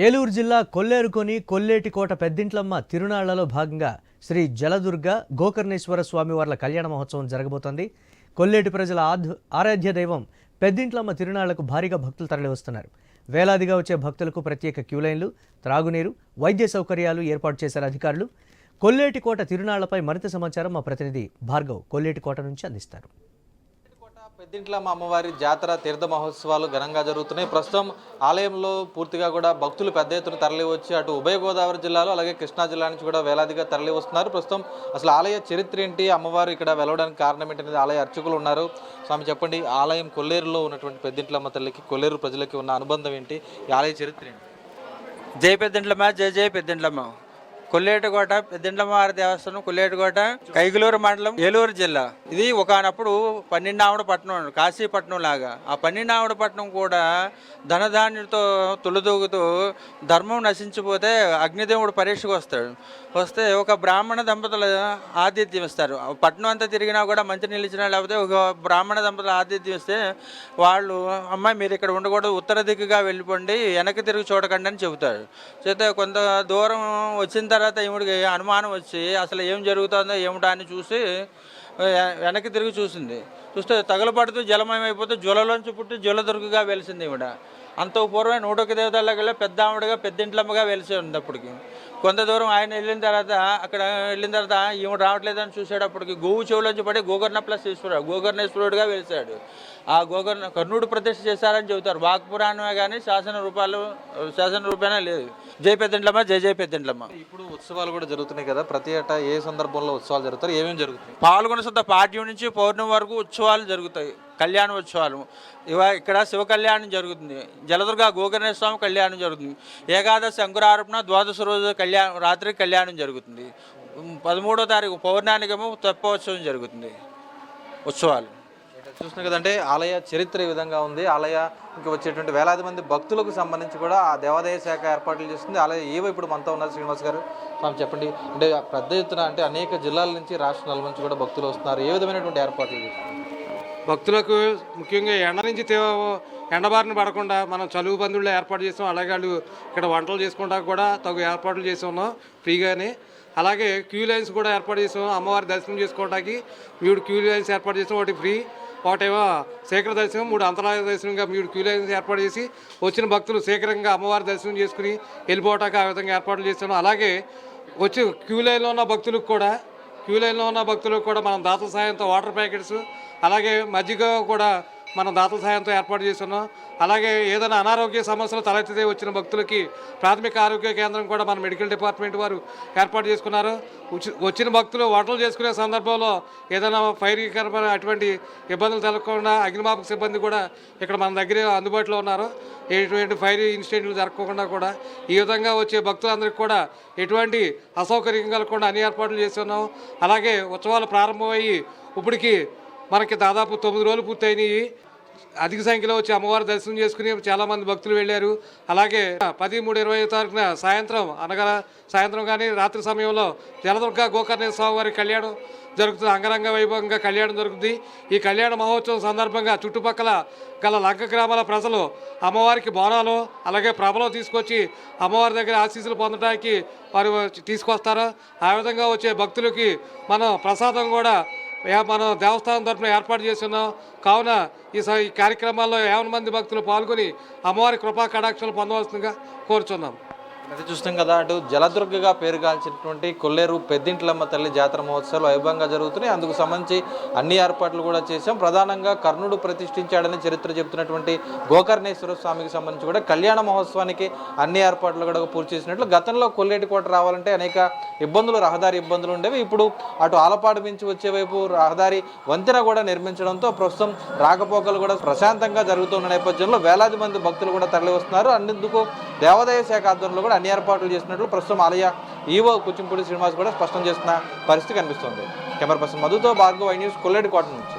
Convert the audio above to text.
ఏలూరు జిల్లా కొల్లేరుకొని కొల్లేటికోట పెద్దింట్లమ్మ తిరునాళ్లలో భాగంగా శ్రీ జలదుర్గ గోకర్ణేశ్వర స్వామివార్ల కళ్యాణ మహోత్సవం జరగబోతోంది. కొల్లేటి ప్రజల ఆరాధ్య దైవం పెద్దింట్లమ్మ తిరునాళ్లకు భారీగా భక్తులు తరలివస్తున్నారు. వేలాదిగా వచ్చే భక్తులకు ప్రత్యేక క్యూలైన్లు, త్రాగునీరు, వైద్య సౌకర్యాలు ఏర్పాటు చేశారు అధికారులు. కొల్లేటికోట తిరునాళ్లపై మరింత సమాచారం మా ప్రతినిధి భార్గవ్ కొల్లేటికోట నుంచి అందిస్తారు. పెద్దింట్లమ్మ అమ్మవారి జాతర తీర్థ మహోత్సవాలు ఘనంగా జరుగుతున్నాయి. ప్రస్తుతం ఆలయంలో పూర్తిగా కూడా భక్తులు పెద్ద ఎత్తున తరలి వచ్చి అటు ఉభయ గోదావరి జిల్లాలో అలాగే కృష్ణా జిల్లా నుంచి కూడా వేలాదిగా తరలి వస్తున్నారు. ప్రస్తుతం అసలు ఆలయ చరిత్ర ఏంటి, అమ్మవారు ఇక్కడ వెలవడానికి కారణం ఏంటనేది ఆలయ అర్చకులు ఉన్నారు. స్వామి చెప్పండి, ఆలయం కొల్లేరులో ఉన్నటువంటి పెద్దింట్లమ్మ తల్లికి కొల్లేరు ప్రజలకి ఉన్న అనుబంధం ఏంటి, ఈ ఆలయ చరిత్ర ఏంటి? జై పెద్దింట్లమ్మ, జై జై పెద్దింట్లమ్మ. కొల్లేటికోట పెద్దింట్లమ్మవారి దేవస్థానం కొల్లేటికోట, కైగులూరు మండలం, ఏలూరు జిల్లా. ఇది ఒకనప్పుడు 12 ఆవిడ పట్టణం, కాశీపట్నం లాగా. ఆ 12 ఆవిడ పట్టణం కూడా ధనధాన్యుడితో తులదూగుతూ ధర్మం నశించిపోతే అగ్నిదేవుడు పరీక్షకు వస్తే ఒక బ్రాహ్మణ దంపతులు ఆతిథ్యం ఇస్తారు. పట్టణం అంతా తిరిగినా కూడా మంచి నిలిచినా లేకపోతే ఒక బ్రాహ్మణ దంపతులు ఆతిథ్యం ఇస్తే వాళ్ళు, అమ్మాయి మీరు ఇక్కడ ఉండకూడదు, ఉత్తర దిక్కుగా వెళ్ళిపోండి, వెనక్కి తిరిగి చూడకండి అని చెబుతారు. చెబితే కొంత దూరం వచ్చిన తర్వాత ఈవిడికి అనుమానం వచ్చి అసలు ఏం జరుగుతుందో ఏమిటా అని చూసి వెనక్కి తిరిగి చూస్తే తగలపడుతూ జలమయమైపోతే జ్వలలోంచి పుట్టి జలదుర్గగా వెలిసింది ఈవిడ. అంత పూర్వమే 101 దేవతలకి పెద్ద ఆవిడగా పెద్దింట్లమ్మగా వెలిసి ఉంది. అప్పటికి కొంత దూరం ఆయన వెళ్ళిన తర్వాత ఈవిడ రావట్లేదని చూసేటప్పటికి గోవు చెవులోంచి పడి గోకర్ణేశ్వరుడుగా వెలిసాడు. ఆ కర్ణుడు ప్రతిష్ఠ చేశారని చెబుతారు. వాక్పురాణమే కానీ శాసన రూపేణా లేదు. జై పెద్దింట్లమ్మ, జై జై పెద్దింట్లమ్మ. ఇప్పుడు ఉత్సవాలు కూడా జరుగుతున్నాయి కదా, ప్రతి ఏటా ఏ సందర్భంలో ఉత్సవాలు జరుగుతారు, ఏమేమి జరుగుతాయి? పాల్గొన శుద్ధ పాడ్యం నుంచి పౌర్ణమి వరకు ఉత్సవాలు జరుగుతాయి, కళ్యాణ ఉత్సవాలు. ఇక్కడ శివ కళ్యాణం జరుగుతుంది, జలదుర్గ గోకర్ణేశ్వర స్వామి కళ్యాణం జరుగుతుంది, ఏకాదశి అంకురార్పణ, ద్వాదశ రోజు రాత్రి కళ్యాణం జరుగుతుంది, 13వ తారీఖు పౌర్ణానికేమో తెప్పోత్సవం జరుగుతుంది. ఉత్సవాలు చూస్తున్నాం కదంటే ఆలయ చరిత్ర ఈ విధంగా ఉంది. ఆలయానికి వచ్చేటువంటి వేలాది మంది భక్తులకు సంబంధించి కూడా ఆ దేవాదాయ శాఖ ఏర్పాట్లు చేస్తుంది. ఆలయ ఏవో ఇప్పుడు మనతో ఉన్నారు శ్రీనివాస్ గారు. స్వామి చెప్పండి, అంటే పెద్ద ఎత్తున అంటే అనేక జిల్లాల నుంచి రాష్ట్రాల నుంచి కూడా భక్తులు వస్తున్నారు, ఏ విధమైనటువంటి ఏర్పాట్లు చేస్తున్నారు? భక్తులకు ముఖ్యంగా ఎండ నుంచి ఎండబారిన పడకుండా మనం చలువు బంధువులు ఏర్పాటు చేస్తాం. అలాగే వాళ్ళు ఇక్కడ వంటలు చేసుకోవడానికి కూడా తగు ఏర్పాట్లు చేసి ఉన్నాం ఫ్రీగానే. అలాగే క్యూ లైన్స్ కూడా ఏర్పాటు చేసాం. అమ్మవారి దర్శనం చేసుకోవడానికి 3 క్యూ లైన్స్ ఏర్పాటు చేసాం. ఒకటి ఫ్రీ, ఒకటేమో శీఘ్ర దర్శనం, 3 అంతరాయ దర్శనంగా 3 క్యూ లైన్స్ ఏర్పాటు చేసి వచ్చిన భక్తులు శీఘ్రంగా అమ్మవారి దర్శనం చేసుకుని వెళ్ళిపోవటానికి ఆ విధంగా ఏర్పాట్లు చేస్తాం. అలాగే వచ్చి క్యూ లైన్లో ఉన్న భక్తులకు కూడా మనం దాతల సాయంతో వాటర్ ప్యాకెట్స్, అలాగే మజ్జిగ కూడా మనం దాతల సాయంతో ఏర్పాటు చేస్తున్నాం. అలాగే ఏదైనా అనారోగ్య సమస్యలు తలెత్తితే వచ్చిన భక్తులకి ప్రాథమిక ఆరోగ్య కేంద్రం కూడా మన మెడికల్ డిపార్ట్మెంట్ వారు ఏర్పాటు చేసుకున్నారు. వచ్చిన భక్తులు వంటలు చేసుకునే సందర్భంలో ఏదైనా ఫైర్కరమైన అటువంటి ఇబ్బందులు తలగకుండా అగ్నిమాపక సిబ్బంది కూడా ఇక్కడ మన దగ్గర అందుబాటులో ఉన్నారు. ఎటువంటి ఫైర్ ఇన్సిడెంట్లు జరగకుండా కూడా ఈ విధంగా వచ్చే భక్తులందరికీ కూడా ఎటువంటి అసౌకర్యం కలగకుండా అన్ని ఏర్పాట్లు చేస్తున్నాం. అలాగే ఉత్సవాలు ప్రారంభమయ్యి ఇప్పటికి మనకి దాదాపు 9 రోజులు పూర్తయినాయి. అధిక సంఖ్యలో వచ్చి అమ్మవారి దర్శనం చేసుకుని చాలామంది భక్తులు వెళ్ళారు. అలాగే 13-20 తారీఖున సాయంత్రం కానీ రాత్రి సమయంలో జలదుర్గ గోకర్ణేశ్వర స్వామి వారి కళ్యాణం జరుగుతుంది. అంగరంగ వైభవంగా కళ్యాణం జరుగుతుంది. ఈ కళ్యాణ మహోత్సవం సందర్భంగా చుట్టుపక్కల గల లంక గ్రామాల ప్రజలు అమ్మవారికి బోనాలు అలాగే ప్రభలో తీసుకొచ్చి అమ్మవారి దగ్గర ఆశీస్సులు పొందడానికి వారు తీసుకొస్తారు. ఆ విధంగా వచ్చే భక్తులకి మనం ప్రసాదం కూడా మనం దేవస్థానం తరఫున ఏర్పాటు చేస్తున్నాం. కావున ఈ కార్యక్రమాల్లో 50 మంది భక్తులు పాల్గొని అమ్మవారి కృపా కటాక్షలు పొందవలసిందిగా కోరుచున్నాం. అది చూస్తాం కదా, అటు జలదుర్గగా పేరుగాల్చినటువంటి కొల్లేరు పెద్దింట్లమ్మ తల్లి జాతర మహోత్సవాలు వైభవంగా జరుగుతున్నాయి. అందుకు సంబంధించి అన్ని ఏర్పాట్లు కూడా చేశాం. ప్రధానంగా కర్ణుడు ప్రతిష్ఠించాడని చరిత్ర చెబుతున్నటువంటి గోకర్ణేశ్వర స్వామికి సంబంధించి కూడా కళ్యాణ మహోత్సవానికి అన్ని ఏర్పాట్లు కూడా పూర్తి చేసినట్లు. గతంలో కొల్లేటికోట రావాలంటే అనేక రహదారి ఇబ్బందులు ఉండేవి. ఇప్పుడు అటు ఆలపాడు నుంచి వచ్చే వైపు రహదారి వంతెన కూడా నిర్మించడంతో ప్రస్తుతం రాకపోకలు కూడా ప్రశాంతంగా జరుగుతున్న నేపథ్యంలో వేలాది మంది భక్తులు కూడా తరలి వస్తున్నారు. అందుకు దేవాదాయ శాఖ ఆధ్వర్యంలో కూడా అన్ని ఏర్పాట్లు చేసినట్లు ప్రస్తుతం ఆలయ ఈవో కుచింపూడి శ్రీనివాస్ కూడా స్పష్టం చేస్తున్న పరిస్థితి కనిపిస్తుంది. కెమెరా పర్సన్ మధుతో భార్గవ్, ఐ న్యూస్, కొల్లేటికోట నుంచి.